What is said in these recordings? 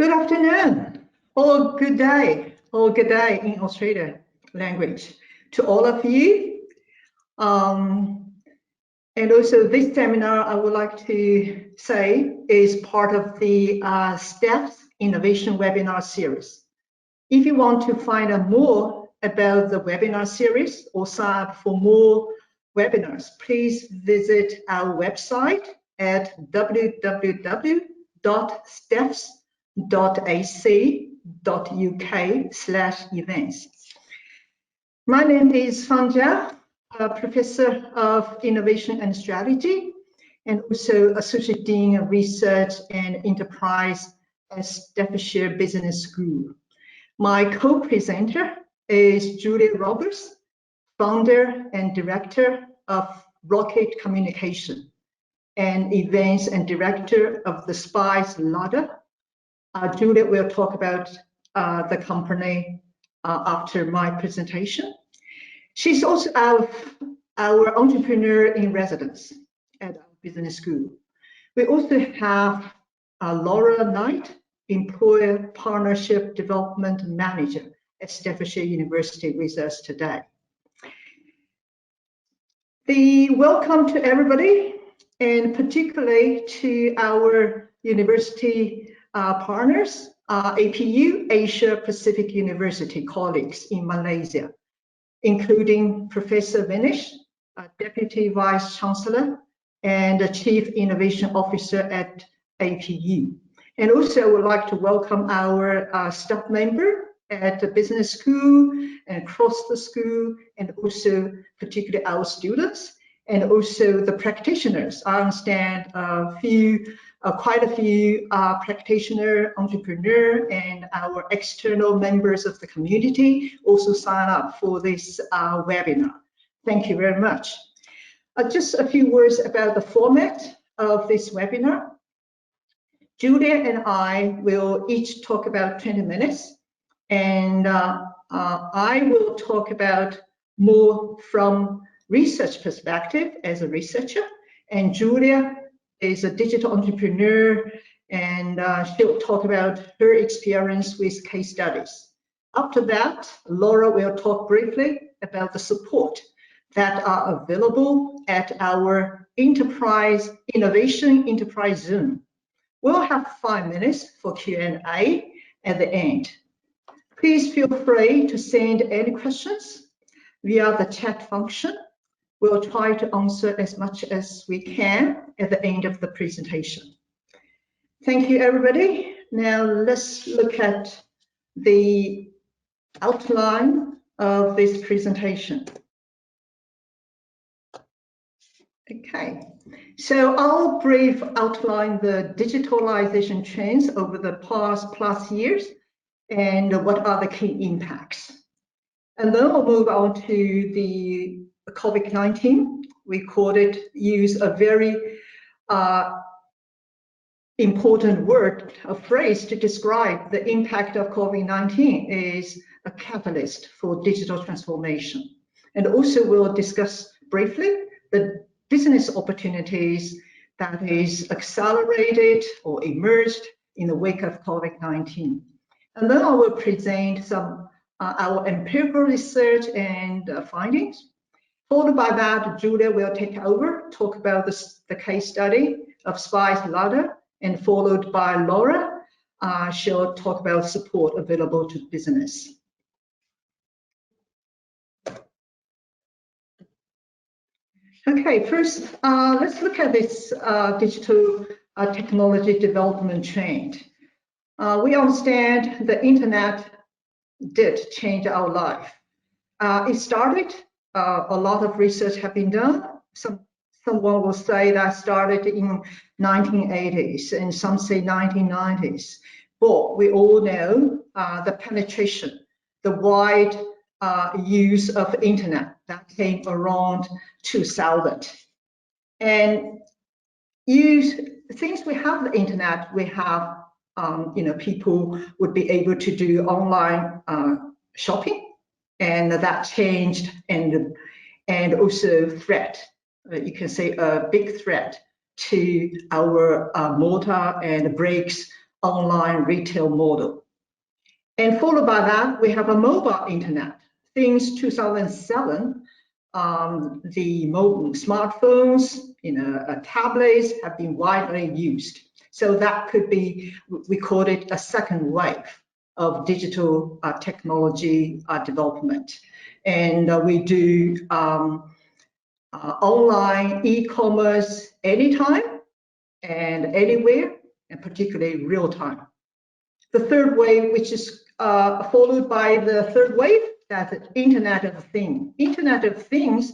Good afternoon, or good day, in Australian language to all of you. And also this seminar, I would like to say, is part of the STEPS Innovation Webinar Series. If you want to find out more about the webinar series or sign up for more webinars, please visit our website at www.steps.ac.uk/events. My name is Fang, Professor of Innovation and Strategy, and also Associate Dean of Research and Enterprise at Staffordshire Business School. My co-presenter is Julia Roberts, founder and director of Rocket Communication, and events and director of the Spice Ladder. Julia will talk about the company after my presentation. She's also our entrepreneur in residence at our business school. We also have Laura Knight, Employer Partnership Development Manager at Staffordshire University with us today. The welcome to everybody, and particularly to our university partners, APU, Asia Pacific University colleagues in Malaysia, including Professor Vinesh, Deputy Vice Chancellor and Chief Innovation Officer at APU. And also I would like to welcome our staff member at the business school and across the school, and also particularly our students, and also the practitioners. I understand quite a few practitioner, entrepreneur, and our external members of the community also sign up for this webinar. Thank you very much. Just a few words about the format of this webinar. Julia and I will each talk about 20 minutes, and I will talk about more from research perspective as a researcher, and Julia is a digital entrepreneur, and she'll talk about her experience with case studies. After that, Laura will talk briefly about the support that are available at our Enterprise Innovation Enterprise Zoom. We'll have 5 minutes for Q&A at the end. Please feel free to send any questions via the chat function. We'll try to answer as much as we can at the end of the presentation. Thank you, everybody. Now let's look at the outline of this presentation. Okay, so I'll brief outline the digitalization trends over the past years and what are the key impacts. And then we'll move on to the Covid-19. We use a very important word, a phrase to describe the impact of Covid-19 is a catalyst for digital transformation. And also we'll discuss briefly the business opportunities that is accelerated or emerged in the wake of Covid-19. And then I will present some our empirical research and findings. Followed by that, Julia will take over, talk about the case study of Spice Ladder, and followed by Laura. She'll talk about support available to business. Okay, first, let's look at this digital technology development trend. We understand the internet did change our life. It started, a lot of research have been done. Someone will say that started in 1980s, and some say 1990s. But we all know the penetration, the wide use of internet that came around 2000. And since we have the internet, we have people would be able to do online shopping, and that changed, and also threat. You can say a big threat to our motor and brakes online retail model. And followed by that, we have a mobile internet. Since 2007, the mobile smartphones, tablets have been widely used. So that could be, we call it a second wave of digital technology development. And we do online e-commerce anytime and anywhere, and particularly real time. The third wave, which is followed by the third wave, that's the Internet of Things. Internet of Things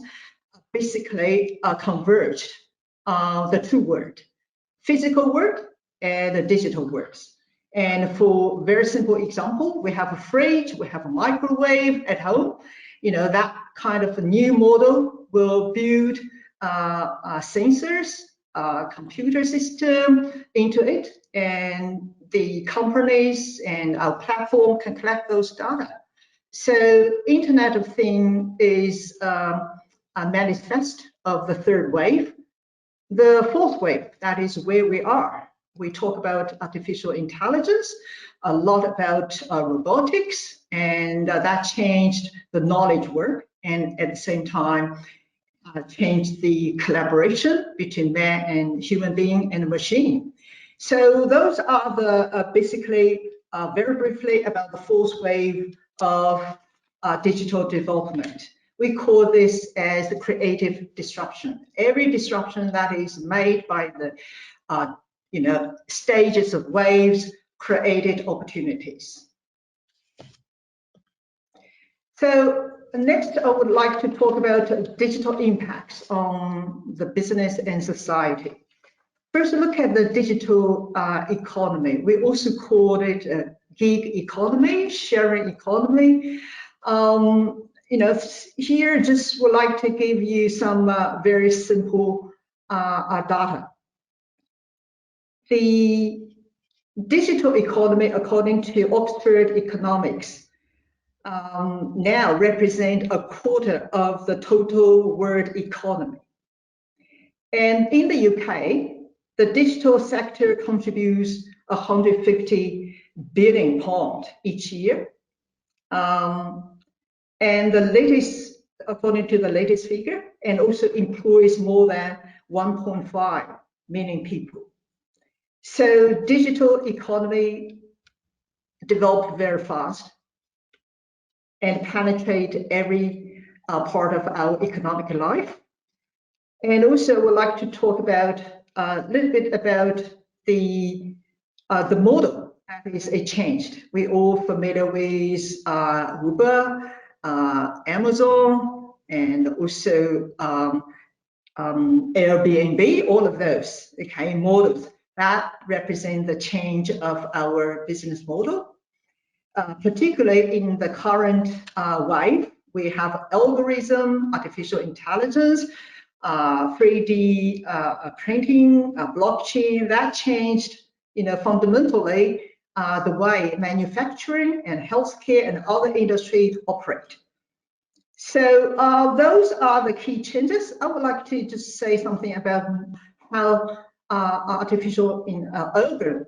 basically converged the two words, physical world and digital worlds. And for very simple example, we have a fridge, we have a microwave at home. That kind of a new model will build sensors, computer system into it, and the companies and our platform can collect those data. So Internet of Things is a manifest of the third wave. The fourth wave, that is where we are. We talk about artificial intelligence, a lot about robotics, and that changed the knowledge work, and at the same time, changed the collaboration between man and human being and machine. So those are the basically very briefly about the fourth wave of digital development. We call this as the creative disruption. Every disruption that is made by the stages of waves created opportunities. So next, I would like to talk about digital impacts on the business and society. First, look at the digital economy. We also call it a gig economy, sharing economy. Here, just would like to give you some very simple data. The digital economy, according to Oxford Economics, now represent a quarter of the total world economy. And in the UK, the digital sector contributes 150 billion pounds each year. And the latest, according to the latest figure, and also employs more than 1.5 million people. So digital economy developed very fast and penetrate every part of our economic life. And also would like to talk about a little bit about the model that is changed. We're all familiar with Uber, Amazon, and also Airbnb, all of those models that represent the change of our business model. Particularly in the current wave, we have algorithm, artificial intelligence, 3D printing, blockchain, that changed, fundamentally the way manufacturing and healthcare and other industries operate. So those are the key changes. I would like to just say something about how artificial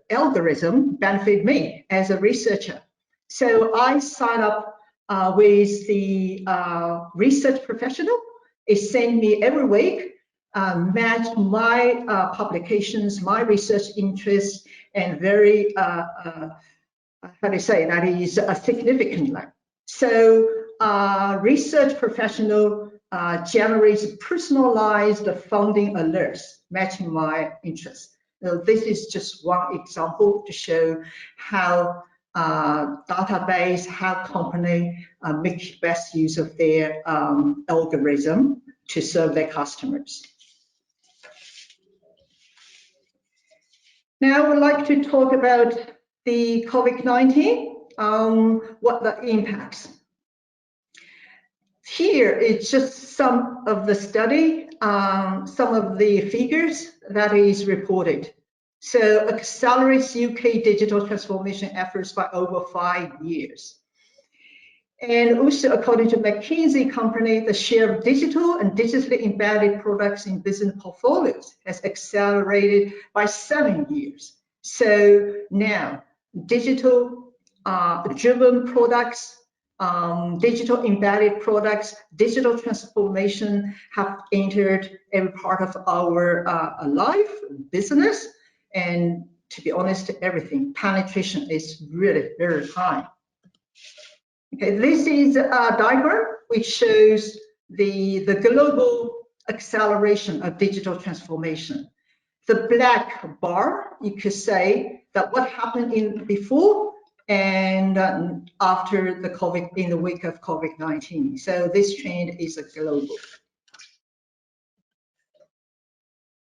algorithm benefit me as a researcher. So I signed up with the research professional. It sent me every week, match my publications, my research interests, and very, how do you say, that is significantly. So research professional generates personalized funding alerts, matching my interests. Now, this is just one example to show how database, how company make best use of their algorithm to serve their customers. Now I would like to talk about the COVID-19, what the impacts. Here it's just some of the study, some of the figures that is reported. So accelerates UK digital transformation efforts by over 5 years. And also according to McKinsey company, the share of digital and digitally embedded products in business portfolios has accelerated by 7 years. So now, digital driven products, digital embedded products, digital transformation have entered every part of our life, business, and to be honest, everything. Penetration is really very high. Okay, this is a diagram which shows the global acceleration of digital transformation. The black bar, you could say that what happened in before and after the COVID, in the wake of COVID-19. So this trend is a global.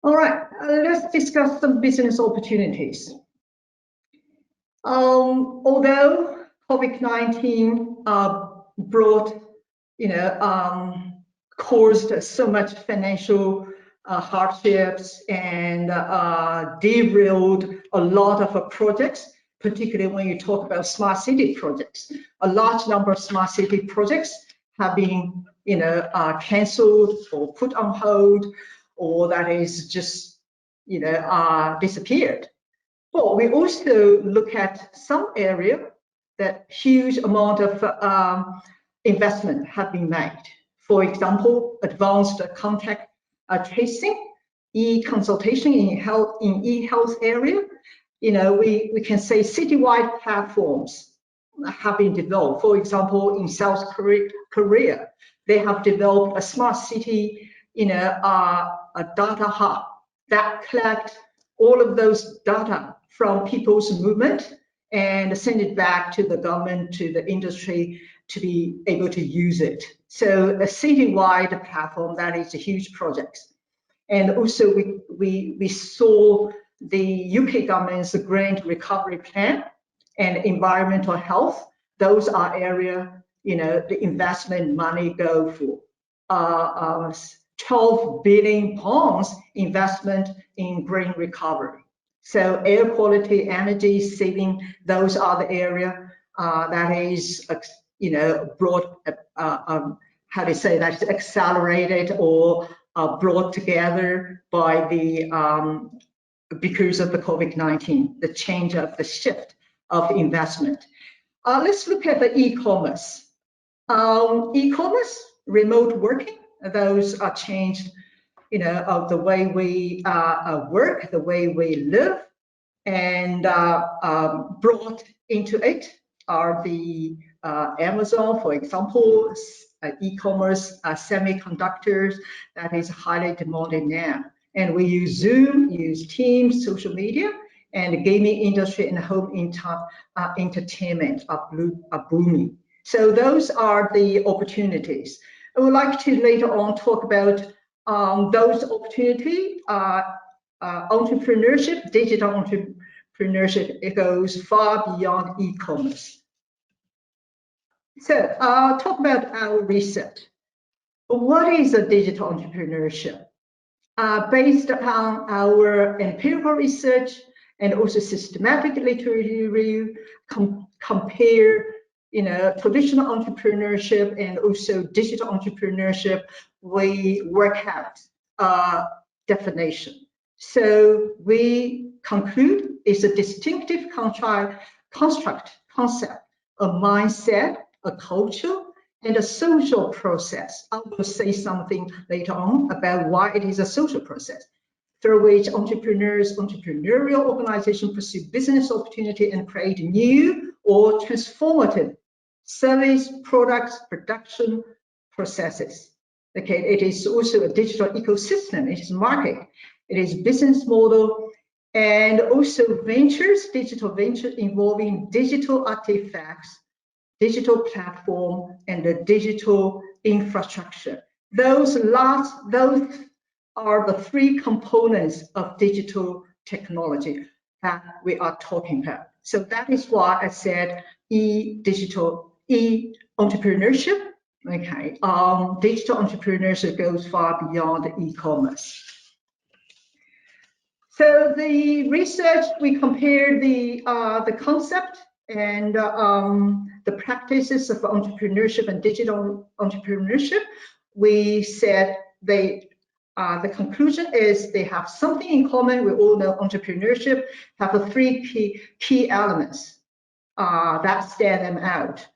All right, let's discuss some business opportunities. Although COVID-19 brought, caused so much financial hardships and derailed a lot of projects, particularly when you talk about smart city projects. A large number of smart city projects have been, cancelled or put on hold, or that is just, disappeared. But we also look at some area that huge amount of investment have been made. For example, advanced contact tracing, e-consultation in e-health area. We can say citywide platforms have been developed. For example, in South Korea, they have developed a smart city, a data hub that collects all of those data from people's movement and send it back to the government, to the industry, to be able to use it. So a citywide platform, that is a huge project. And also we saw the UK government's grant recovery plan and environmental health. Those are areas, the investment money go for. 12 billion pounds investment in green recovery. So air quality, energy saving, those are the area that is, brought, how to say that, accelerated or brought together by the, because of the COVID-19, the change of the shift of investment. Let's look at the e-commerce. E-commerce, remote working, those are changed, of the way we work, the way we live, and brought into it are the Amazon, for example, e-commerce, semiconductors, that is highly demanded now. And we use Zoom, use Teams, social media, and the gaming industry and home entertainment are booming. So those are the opportunities. I would like to later on talk about those opportunities. Entrepreneurship, digital entrepreneurship, it goes far beyond e-commerce. So I'll talk about our research. What is a digital entrepreneurship? Based upon our empirical research and also systematic literature review, compare traditional entrepreneurship and also digital entrepreneurship, we work out a definition. So we conclude it's a distinctive concept, a mindset, a culture, and a social process. I will say something later on about why it is a social process, through which entrepreneurial organizations pursue business opportunity and create new or transformative service, products, production processes. Okay, it is also a digital ecosystem, it is market, it is business model, and also ventures, digital venture involving digital artifacts, digital platform, and the digital infrastructure. Those are the three components of digital technology that we are talking about. So that is why I said digital entrepreneurship. Okay, digital entrepreneurship goes far beyond e-commerce. So the research, we compared the concept and the practices of entrepreneurship and digital entrepreneurship. We said they the conclusion is they have something in common. We all know entrepreneurship have the three key elements that stand them out.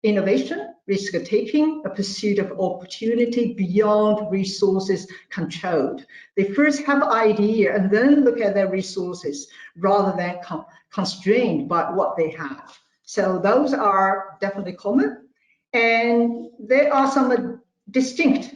Innovation, risk-taking, a pursuit of opportunity beyond resources controlled. They first have an idea and then look at their resources rather than constrained by what they have. So those are definitely common. And there are some distinct,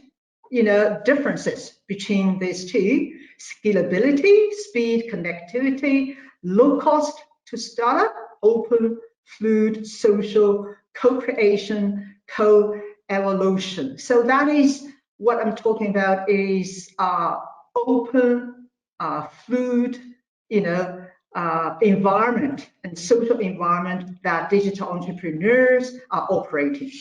differences between these two: scalability, speed, connectivity, low cost to start up, open, fluid, social, co-creation, co-evolution. So that is what I'm talking about, is open, fluid, environment and social environment that digital entrepreneurs are operating.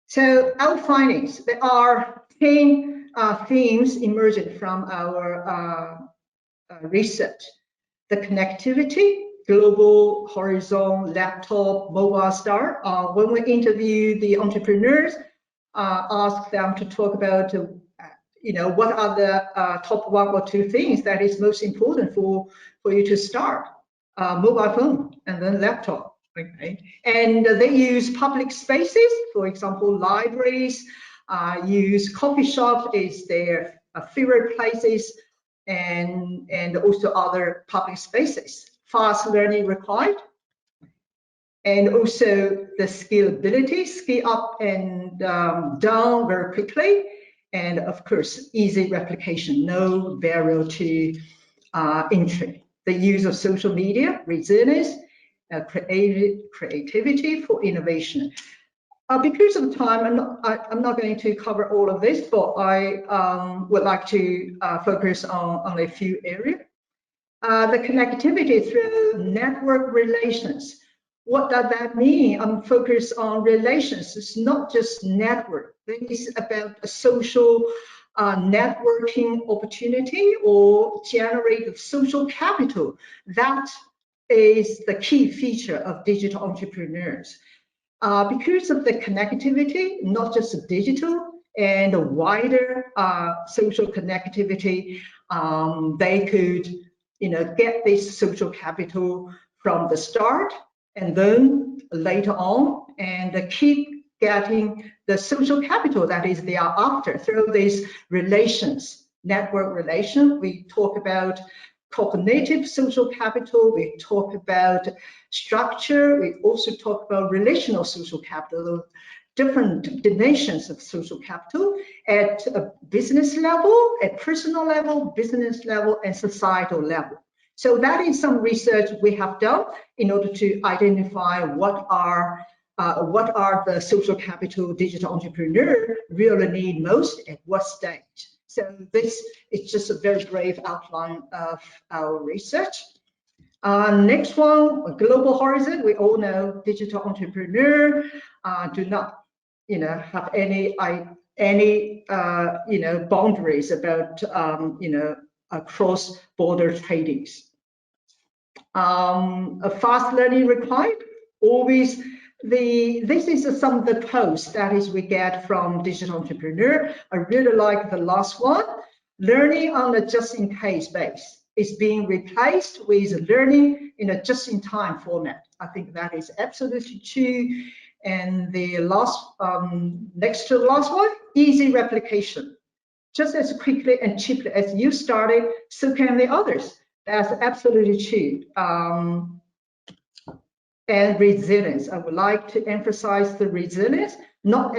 So our findings, there are 10 themes emerging from our research. The connectivity, global, horizon, laptop, mobile start. When we interview the entrepreneurs, ask them to talk about, what are the top 1 or 2 things that is most important for you to start. Mobile phone and then laptop. Okay. And they use public spaces, for example, libraries, use coffee shops is their favorite places, and also other public spaces. Fast learning required, and also the scalability, scale up and down very quickly, and of course easy replication, no barrier to entry. The use of social media, resilience, creativity for innovation. Because of time, I'm not going to cover all of this, but I would like to focus on a few areas. The connectivity through network relations. What does that mean? I'm focused on relations. It's not just network. It's about a social networking opportunity or generate social capital. That is the key feature of digital entrepreneurs. Because of the connectivity, not just digital and a wider social connectivity, they could, get this social capital from the start and then later on, and keep getting the social capital that is thereafter through these relations, network relation. We talk about cognitive social capital, we talk about structure, we also talk about relational social capital, different dimensions of social capital at a business level, at personal level, business level, and societal level. So that is some research we have done in order to identify what are the social capital digital entrepreneur really need most at what stage. So this is just a very brief outline of our research. Next one, global horizon. We all know digital entrepreneur do not, have any boundaries about, cross-border tradings. A fast learning required. Always this is some of the posts that is we get from digital entrepreneur. I really like the last one. Learning on a just-in-case base is being replaced with learning in a just-in-time format. I think that is absolutely true. And the last, next to the last one, easy replication. Just as quickly and cheaply as you started, so can the others. That's absolutely true. And resilience. I would like to emphasize the resilience, not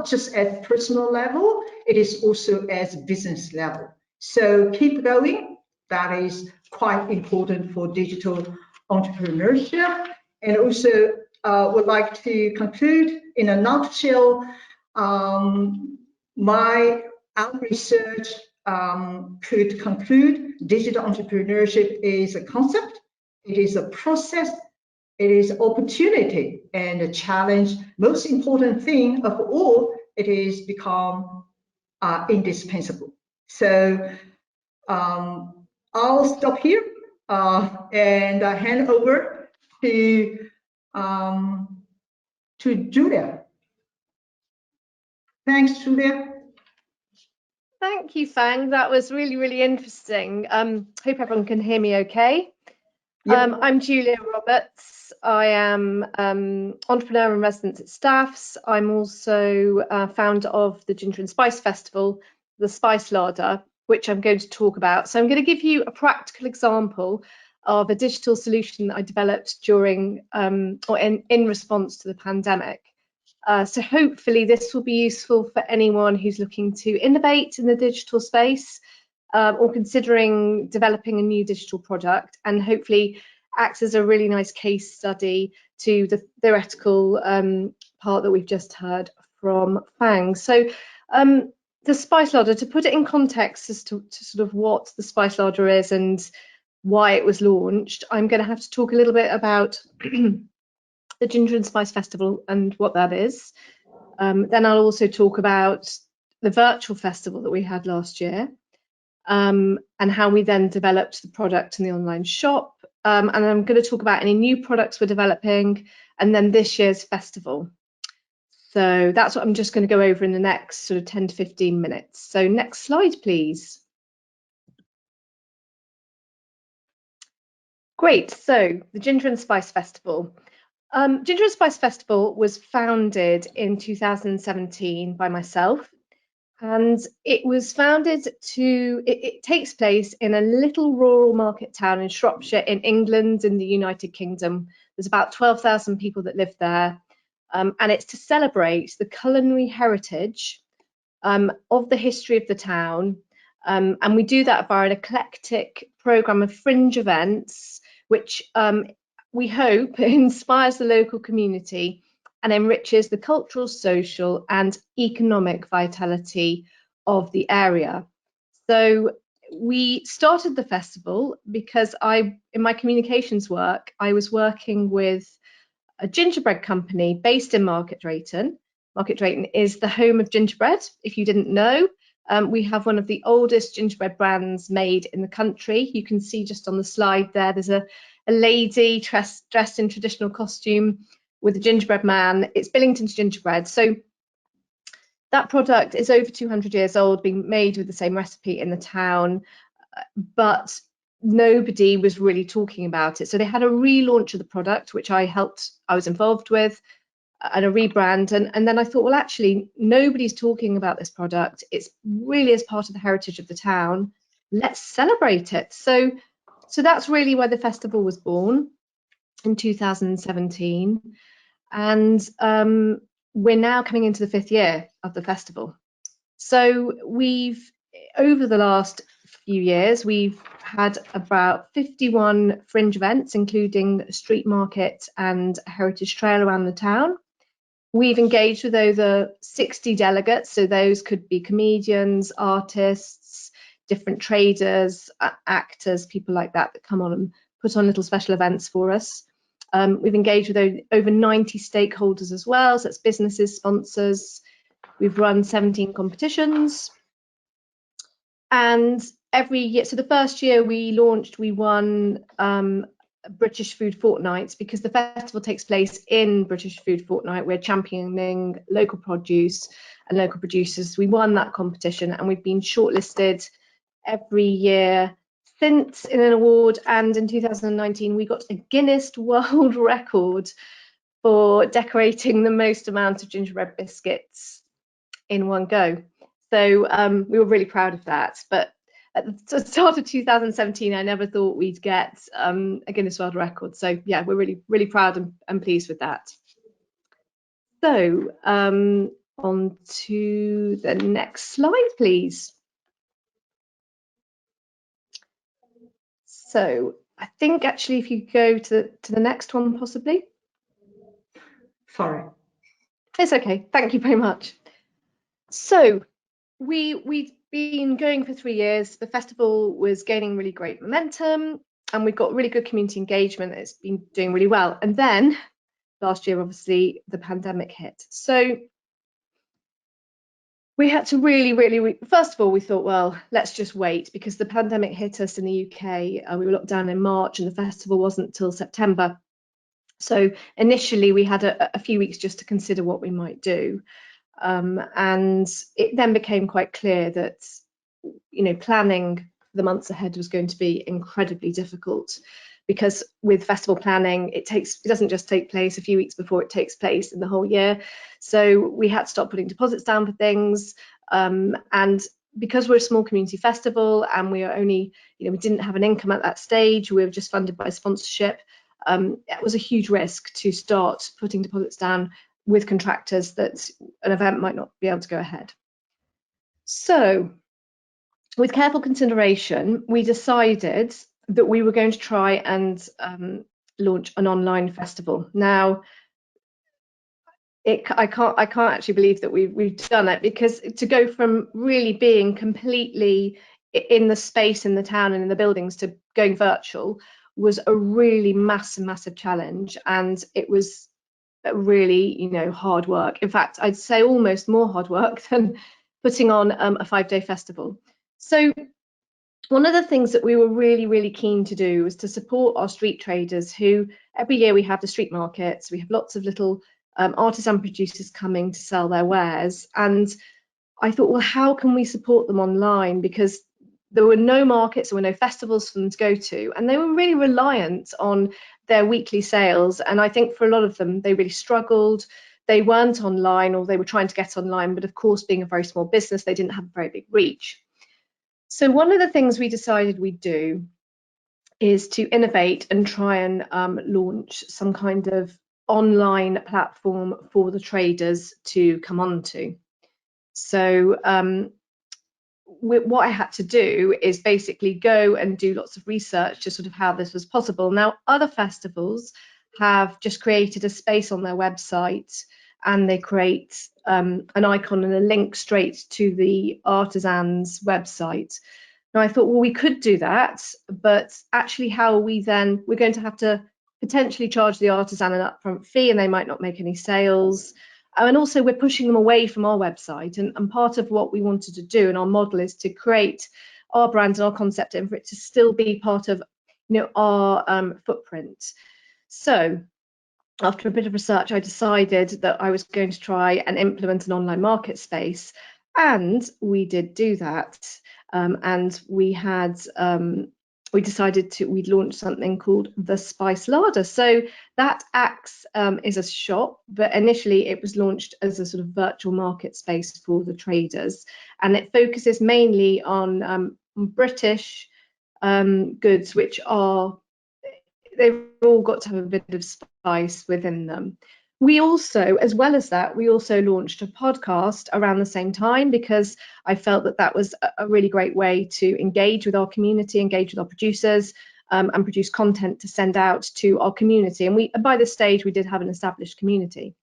just at personal level, it is also as business level. So keep going. That is quite important for digital entrepreneurship. And also would like to conclude in a nutshell, our research could conclude digital entrepreneurship is a concept, it is a process, it is opportunity and a challenge. Most important thing of all, it is become indispensable. So I'll stop here and hand over to Julia. Thanks, Julia. Thank you, Fang. That was really, really interesting. Hope everyone can hear me okay. Yep. I'm Julia Roberts. I am entrepreneur in residence at Staffs. I'm also founder of the Ginger and Spice Festival, the Spice Larder, which I'm going to talk about. So I'm going to give you a practical example of a digital solution that I developed during or in response to the pandemic. So hopefully this will be useful for anyone who's looking to innovate in the digital space or considering developing a new digital product, and hopefully acts as a really nice case study to the theoretical part that we've just heard from Fang. So the Spice Larder, to put it in context as to sort of what the Spice Larder is and why it was launched, I'm going to have to talk a little bit about the Ginger and Spice Festival and what that is. Then I'll also talk about the virtual festival that we had last year, and how we then developed the product in the online shop. And I'm going to talk about any new products we're developing, and then this year's festival. So that's what I'm just going to go over in the next sort of 10 to 15 minutes. So next slide, please. Great, so the Ginger and Spice Festival. Ginger and Spice Festival was founded in 2017 by myself, and it was founded it takes place in a little rural market town in Shropshire in England in the United Kingdom. There's about 12,000 people that live there, and it's to celebrate the culinary heritage of the history of the town, and we do that via an eclectic programme of fringe events which we hope inspires the local community and enriches the cultural, social and economic vitality of the area. So we started the festival because in my communications work, I was working with a gingerbread company based in Market Drayton. Market Drayton is the home of gingerbread, if you didn't know. We have one of the oldest gingerbread brands made in the country. You can see just on the slide there, there's a lady dressed in traditional costume with a gingerbread man. It's Billington's gingerbread. So that product is over 200 years old, being made with the same recipe in the town, but nobody was really talking about it. So they had a relaunch of the product, which I was involved with, and a rebrand. And then I thought, well, actually, nobody's talking about this product. It's really as part of the heritage of the town. Let's celebrate it. So that's really where the festival was born in 2017. And we're now coming into the 5th year of the festival. So over the last few years, we've had about 51 fringe events, including a street market and a heritage trail around the town. We've engaged with over 60 delegates, so those could be comedians, artists, different traders, actors, people like that come on and put on little special events for us. We've engaged with over 90 stakeholders as well, so that's businesses, sponsors. We've run 17 competitions. And every year, so the first year we launched, we won British Food Fortnight, because the festival takes place in British Food Fortnight. We're championing local produce and local producers. We won that competition, and we've been shortlisted every year since in an award, and in 2019 we got a Guinness World Record for decorating the most amount of gingerbread biscuits in one go. So we were really proud of that. But at the start of 2017, I never thought we'd get a Guinness World Record. So yeah, we're really, really proud and pleased with that. So on to the next slide, please. So I think actually if you go to the next one, possibly. Sorry. It's okay. Thank you very much. So we've been going for 3 years. The festival was gaining really great momentum, and we've got really good community engagement. It's been doing really well. And then last year, obviously, the pandemic hit. So we had to really, first of all, we thought, well, let's just wait, because the pandemic hit us in the UK. We were locked down in March, and the festival wasn't till September. So initially, we had a few weeks just to consider what we might do. And it then became quite clear that planning the months ahead was going to be incredibly difficult, because with festival planning, it doesn't just take place a few weeks before, it takes place in the whole year. So we had to start putting deposits down for things, and because we're a small community festival and we are only, we didn't have an income at that stage, we were just funded by sponsorship. It was a huge risk to start putting deposits down with contractors that an event might not be able to go ahead. So with careful consideration, we decided that we were going to try and launch an online festival. Now, I can't actually believe that we've done it, because to go from really being completely in the space in the town and in the buildings to going virtual was a really massive challenge, and it was really hard work. In fact, I'd say almost more hard work than putting on a 5-day festival. So one of the things that we were really keen to do was to support our street traders, who every year we have the street markets, we have lots of little artisan producers coming to sell their wares. And I thought, well, how can we support them online? Because there were no markets, there were no festivals for them to go to, and they were really reliant on their weekly sales. And I think for a lot of them, they really struggled. They weren't online, or they were trying to get online, but of course, being a very small business, they didn't have a very big reach. So one of the things we decided we'd do is to innovate and try and launch some kind of online platform for the traders to come onto. So what I had to do is basically go and do lots of research to sort of how this was possible. Now, other festivals have just created a space on their website, and they create an icon and a link straight to the artisan's website. Now, I thought, well, we could do that, but actually how we're going to have to potentially charge the artisan an upfront fee, and they might not make any sales. And also we're pushing them away from our website, and part of what we wanted to do in our model is to create our brand and our concept and for it to still be part of our footprint. So after a bit of research, I decided that I was going to try and implement an online market space, and we did do that. And we'd launch something called the Spice Larder. So that acts as a shop, but initially it was launched as a sort of virtual market space for the traders, and it focuses mainly on British goods, which they've all got to have a bit of spice within them. We also, as well as that, we also launched a podcast around the same time, because I felt that that was a really great way to engage with our community, engage with our producers, and produce content to send out to our community. And by this stage, we did have an established community.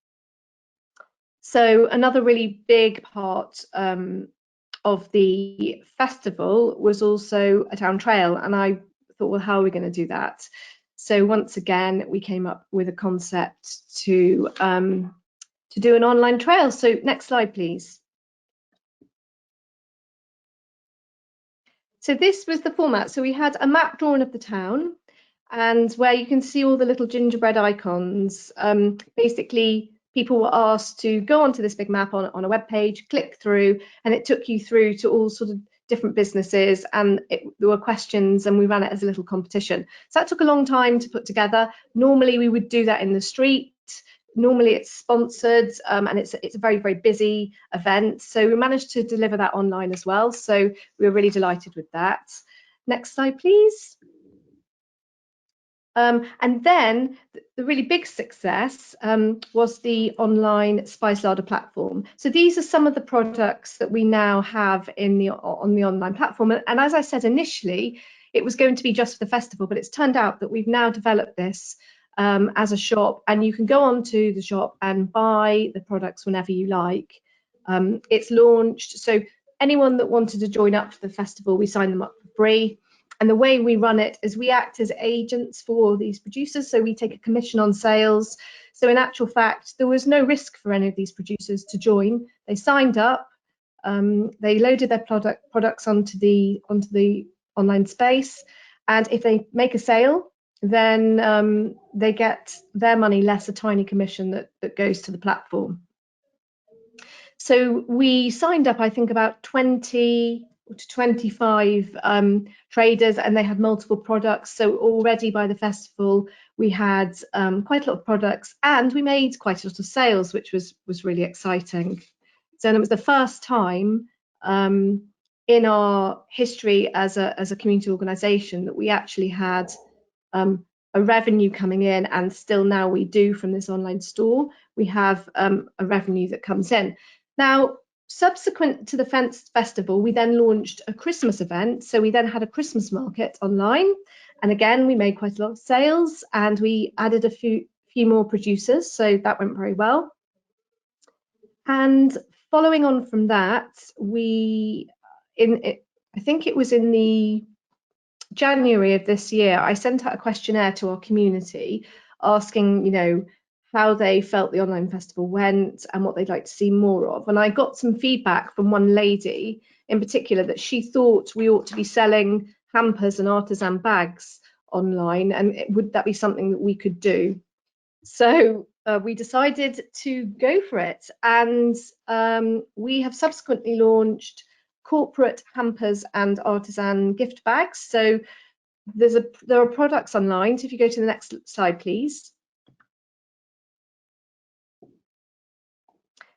So another really big part of the festival was also a town trail, and I thought, well, how are we going to do that? So once again, we came up with a concept to do an online trail. So next slide, please. So this was the format. So we had a map drawn of the town, and where you can see all the little gingerbread icons. Basically, people were asked to go onto this big map on a web page, click through, and it took you through to all sort of different businesses, and there were questions, and we ran it as a little competition. So that took a long time to put together. Normally we would do that in the street. Normally it's sponsored, and it's a very busy event. So we managed to deliver that online as well. So we were really delighted with that. Next slide, please. And then the really big success was the online Spice Larder platform. So these are some of the products that we now have on the online platform. And as I said initially, it was going to be just for the festival, but it's turned out that we've now developed this as a shop, and you can go onto the shop and buy the products whenever you like. It's launched, so anyone that wanted to join up for the festival, we sign them up for free. And the way we run it is we act as agents for these producers, so we take a commission on sales. So in actual fact, there was no risk for any of these producers to join. They signed up, they loaded their products onto the online space, and if they make a sale, then they get their money less a tiny commission that goes to the platform. So we signed up, I think, about 20 to 25 traders, and they had multiple products. So already by the festival, we had quite a lot of products, and we made quite a lot of sales, which was really exciting. So it was the first time in our history as a community organisation that we actually had a revenue coming in, and still now we do from this online store. We have a revenue that comes in. Now, subsequent to the festival, we then launched a Christmas event. So we then had a Christmas market online, and again we made quite a lot of sales, and we added a few more producers, so that went very well. And following on from that, I think it was in the January of this year, I sent out a questionnaire to our community asking, how they felt the online festival went and what they'd like to see more of. And I got some feedback from one lady in particular that she thought we ought to be selling hampers and artisan bags online, and would that be something that we could do? So we decided to go for it, and we have subsequently launched corporate hampers and artisan gift bags. So there are products online. So if you go to the next slide, please.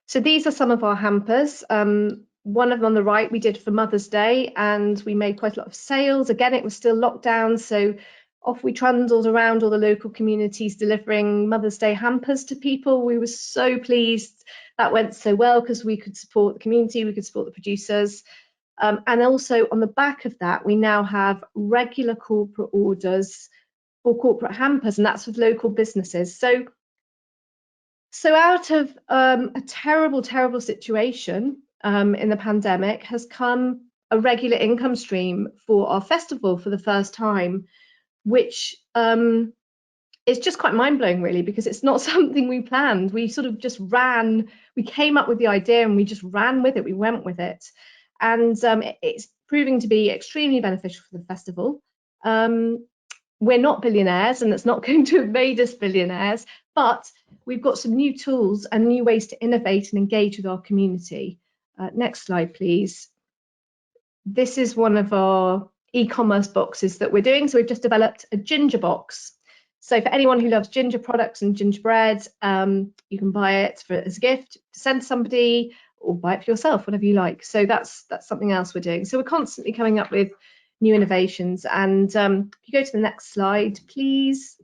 So these are some of our hampers. One of them on the right we did for Mother's Day, and we made quite a lot of sales. Again, it was still lockdown, so off we trundled around all the local communities delivering Mother's Day hampers to people. We were so pleased that went so well, because we could support the community, we could support the producers. And also on the back of that, we now have regular corporate orders for corporate hampers, and that's with local businesses. So out of a terrible situation in the pandemic has come a regular income stream for our festival for the first time, which is just quite mind-blowing, really, because it's not something we planned. We sort of just we came up with the idea and we just ran with it, we went with it. And it's proving to be extremely beneficial for the festival. We're not billionaires, and it's not going to have made us billionaires, but we've got some new tools and new ways to innovate and engage with our community. Next slide, please. This is one of our e-commerce boxes that we're doing. So we've just developed a ginger box. So for anyone who loves ginger products and gingerbread, you can buy it as a gift to send to somebody, or buy it for yourself, whatever you like. So that's something else we're doing. So we're constantly coming up with new innovations. And if you go to the next slide, please.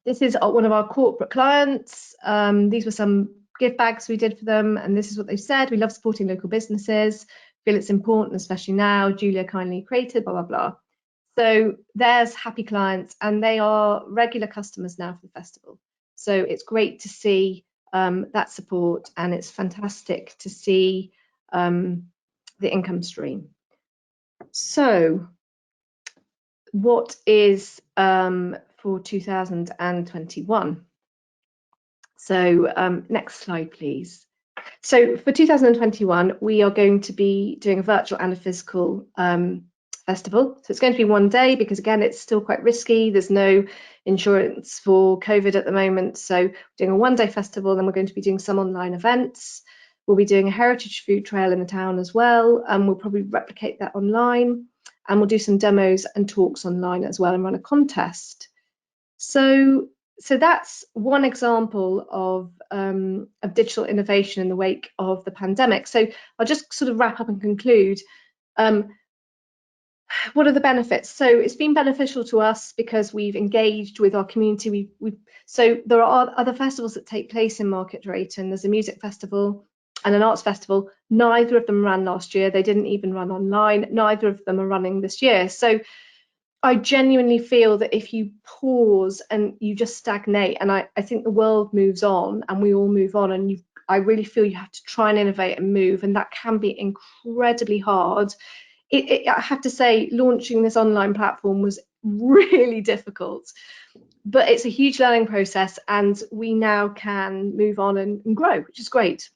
This is one of our corporate clients. These were some gift bags we did for them, and this is what they said. We love supporting local businesses, feel it's important, especially now. Julia kindly created, blah, blah, blah. So there's happy clients, and they are regular customers now for the festival. So it's great to see that support, and it's fantastic to see the income stream. So what is for 2021? So next slide, please. So for 2021, we are going to be doing a virtual and a physical festival. So it's going to be one day, because again, it's still quite risky. There's no insurance for COVID at the moment. So we're doing a one-day festival, then we're going to be doing some online events. We'll be doing a heritage food trail in the town as well, and we'll probably replicate that online. And we'll do some demos and talks online as well, and run a contest. So that's one example of digital innovation in the wake of the pandemic. So I'll just sort of wrap up and conclude. What are the benefits? So it's been beneficial to us because we've engaged with our community. So there are other festivals that take place in Market Drayton. There's a music festival and an arts festival. Neither of them ran last year. They didn't even run online. Neither of them are running this year. So I genuinely feel that if you pause and you just stagnate, and I think the world moves on and we all move on, and I really feel you have to try and innovate and move, and that can be incredibly hard. I have to say, launching this online platform was really difficult, but it's a huge learning process, and we now can move on and grow, which is great.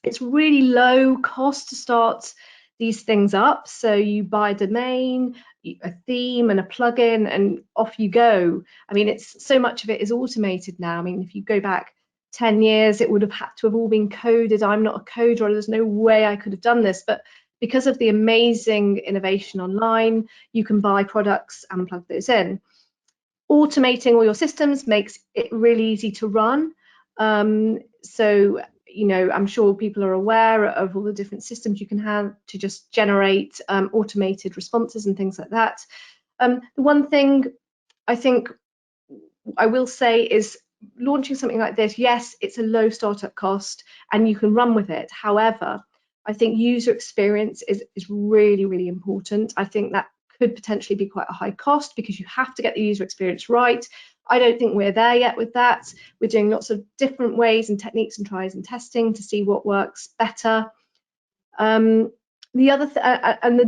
It's really low cost to start these things up. So you buy a domain, a theme and a plugin, and off you go. I mean, it's so much of it is automated now. I mean, if you go back 10 years, it would have had to have all been coded. I'm not a coder, there's no way I could have done this, but because of the amazing innovation online, you can buy products and plug those in. Automating all your systems makes it really easy to run. So, you know, I'm sure people are aware of all the different systems you can have to just generate automated responses and things like that. The one thing I think I will say is launching something like this, yes, it's a low startup cost and you can run with it. However, I think user experience is really, really important. I think that could potentially be quite a high cost because you have to get the user experience right. I don't think we're there yet with that. We're doing lots of different ways and techniques and tries and testing to see what works better. The other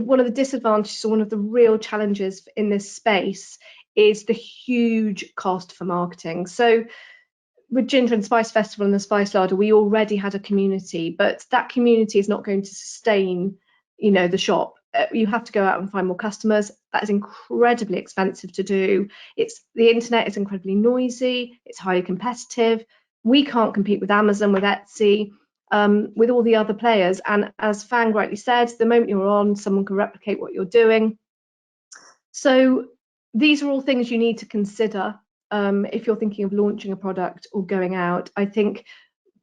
one of the disadvantages, or one of the real challenges in this space, is the huge cost for marketing. So with Ginger and Spice Festival and the Spice Larder, we already had a community, but that community is not going to sustain, you know, the shop. You have to go out and find more customers. That is incredibly expensive to do. The internet is incredibly noisy. It's highly competitive. We can't compete with Amazon, with Etsy, with all the other players. And as Fang rightly said, the moment you're on, someone can replicate what you're doing. So these are all things you need to consider if you're thinking of launching a product or going out. I think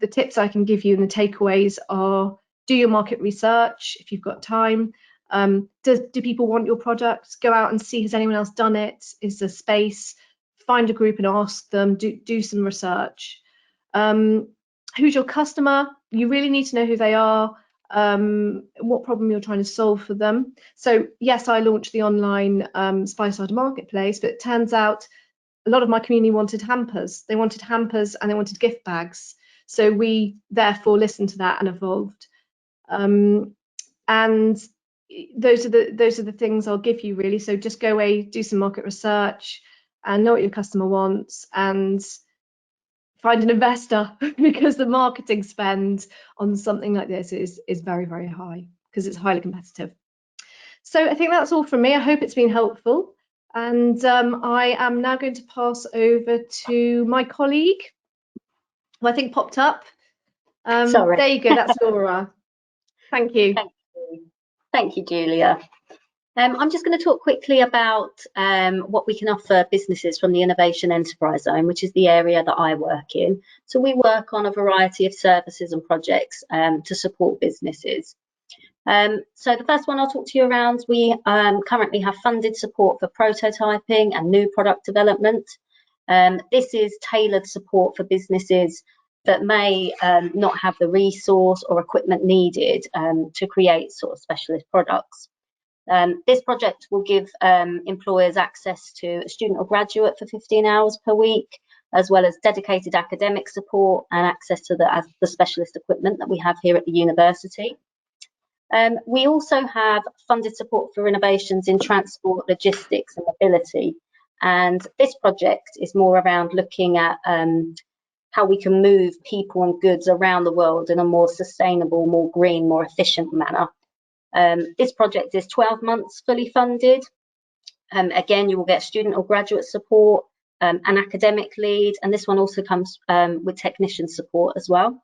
the tips I can give you and the takeaways are: do your market research if you've got time. Do people want your product? Go out and see, has anyone else done it? Is there space? Find a group and ask them. Do some research. Who's your customer? You really need to know who they are, what problem you're trying to solve for them. So yes, I launched the online Spice Larder marketplace, but it turns out a lot of my community wanted hampers. They wanted hampers and they wanted gift bags. So we therefore listened to that and evolved. And those are the things I'll give you, really. So just go away, do some market research, and know what your customer wants, and find an investor because the marketing spend on something like this is very, very high because it's highly competitive. So I think that's all from me. I hope it's been helpful, and I am now going to pass over to my colleague, who I think popped up. Sorry. There you go. That's Laura. Thank you. Thank you, Julia. I'm just going to talk quickly about what we can offer businesses from the Innovation Enterprise Zone, which is the area that I work in. So we work on a variety of services and projects to support businesses. So the first one I'll talk to you around, we currently have funded support for prototyping and new product development. This is tailored support for businesses that may not have the resource or equipment needed to create sort of specialist products. This project will give employers access to a student or graduate for 15 hours per week, as well as dedicated academic support and access to the specialist equipment that we have here at the university. We also have funded support for innovations in transport, logistics and mobility. And this project is more around looking at how we can move people and goods around the world in a more sustainable, more green, more efficient manner. This project is 12 months fully funded. Again, you will get student or graduate support, an academic lead, and this one also comes with technician support as well.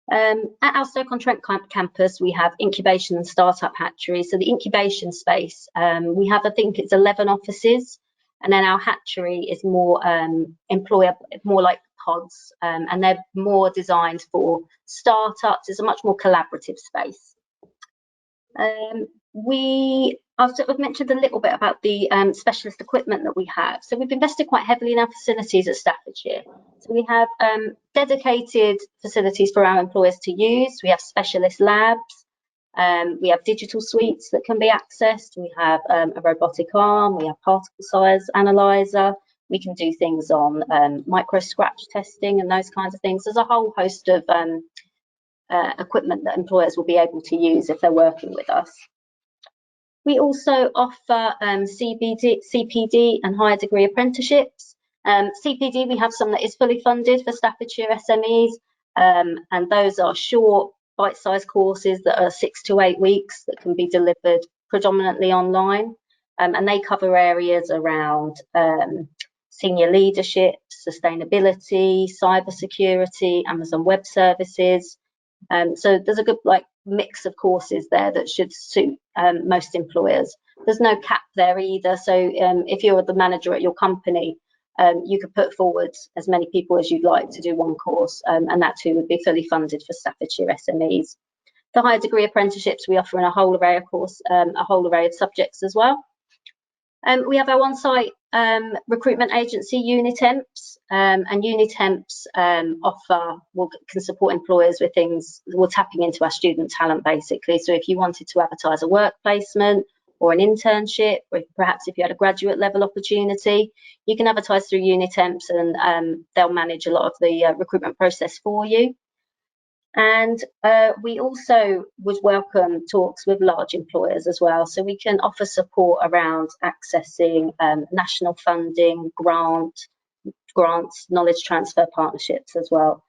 At our Stoke-on-Trent campus, we have incubation and startup hatchery. So the incubation space, we have, I think it's 11 offices, and then our hatchery is more more like pods, and they're more designed for startups. It's a much more collaborative space. I've sort of mentioned a little bit about the specialist equipment that we have. So we've invested quite heavily in our facilities at Staffordshire. So we have dedicated facilities for our employers to use. We have specialist labs. We have digital suites that can be accessed. We have a robotic arm. We have particle size analyzer. We can do things on micro scratch testing and those kinds of things. There's a whole host of equipment that employers will be able to use if they're working with us. We also offer CPD and higher degree apprenticeships. CPD, we have some that is fully funded for Staffordshire SMEs, and those are short, bite-sized courses that are 6 to 8 weeks that can be delivered predominantly online, and they cover areas around senior leadership, sustainability, cybersecurity, Amazon Web Services, So there's a good mix of courses there that should suit most employers. There's no cap there either. So if you're the manager at your company, you could put forward as many people as you'd like to do one course, and that too would be fully funded for Staffordshire SMEs. The higher degree apprenticeships we offer in a whole array of a whole array of subjects as well. We have our on-site recruitment agency, Unitemps, and Unitemps can support employers with things. We're tapping into our student talent basically. So if you wanted to advertise a work placement or an internship, or perhaps if you had a graduate level opportunity, you can advertise through Unitemps, and they'll manage a lot of the recruitment process for you. And we also would welcome talks with large employers as well, so we can offer support around accessing national funding, grants, knowledge transfer partnerships as well.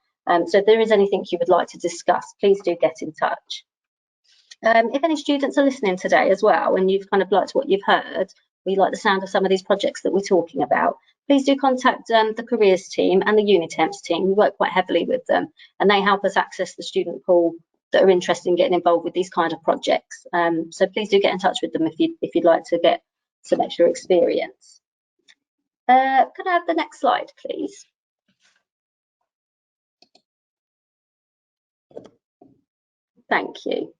So if there is anything you would like to discuss, please do get in touch. If any students are listening today as well, and you've kind of liked what you've heard, or you like the sound of some of these projects that we're talking about, please do contact the careers team and the Unitemps team. We work quite heavily with them, and they help us access the student pool that are interested in getting involved with these kind of projects. So please do get in touch with them if you'd like to get some extra experience. Could I have the next slide, please? Thank you.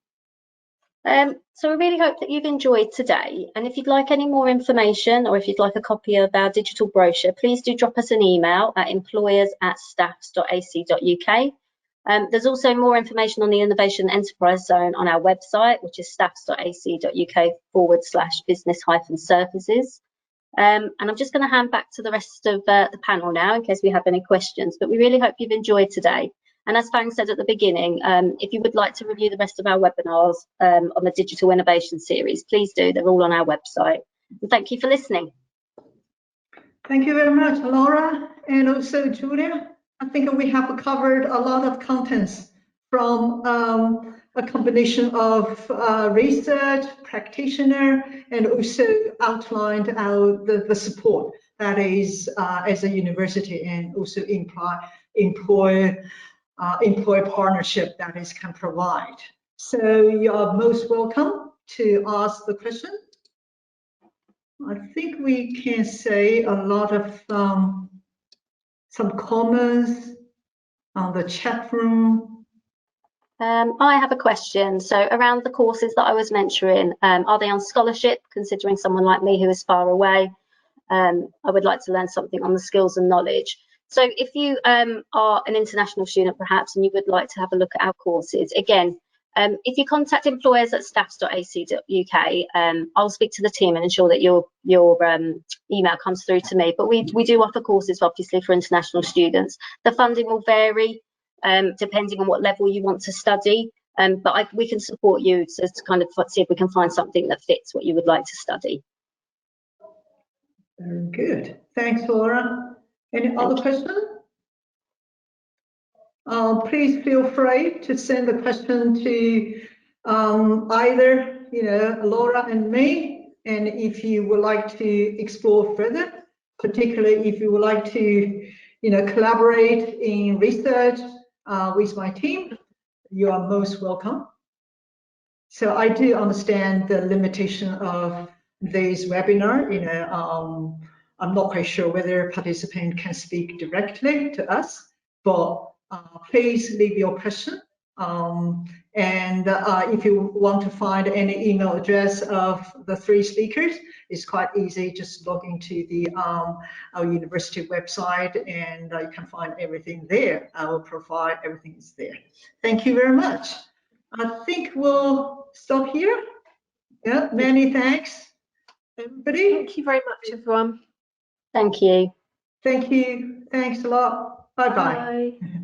So we really hope that you've enjoyed today, and if you'd like any more information, or if you'd like a copy of our digital brochure, please do drop us an email at employers@staffs.ac.uk. There's also more information on the Innovation Enterprise Zone on our website, which is staffs.ac.uk/business-services. And I'm just going to hand back to the rest of the panel now in case we have any questions, but we really hope you've enjoyed today. And as Fang said at the beginning, if you would like to review the rest of our webinars on the Digital Innovation Series, please do. They're all on our website. And thank you for listening. Thank you very much, Laura, and also Julia. I think we have covered a lot of contents from a combination of research, practitioner, and also outlined the support that is as a university, and also employee partnership that is can provide. So you are most welcome to ask the question. I think we can say a lot of some comments on the chat room. I have a question. So around the courses that I was mentioning, are they on scholarship, considering someone like me who is far away? I would like to learn something on the skills and knowledge. So if you are an international student perhaps, and you would like to have a look at our courses, again, if you contact employers at staffs.ac.uk, I'll speak to the team and ensure that your email comes through to me. But we do offer courses, obviously, for international students. The funding will vary depending on what level you want to study, but we can support you to kind of see if we can find something that fits what you would like to study. Very good. Thanks, Laura. Any other questions? Please feel free to send the question to either Laura and me, and if you would like to explore further, particularly if you would like to collaborate in research with my team, you are most welcome. So I do understand the limitation of this webinar. I'm not quite sure whether participants can speak directly to us, but please leave your question. And if you want to find any email address of the three speakers, it's quite easy. Just log into the our university website, and you can find everything there. Our profile, everything is there. Thank you very much. I think we'll stop here. Yeah, many thanks, everybody. Thank you very much, everyone. Thank you. Thank you. Thanks a lot. Bye-bye. Bye.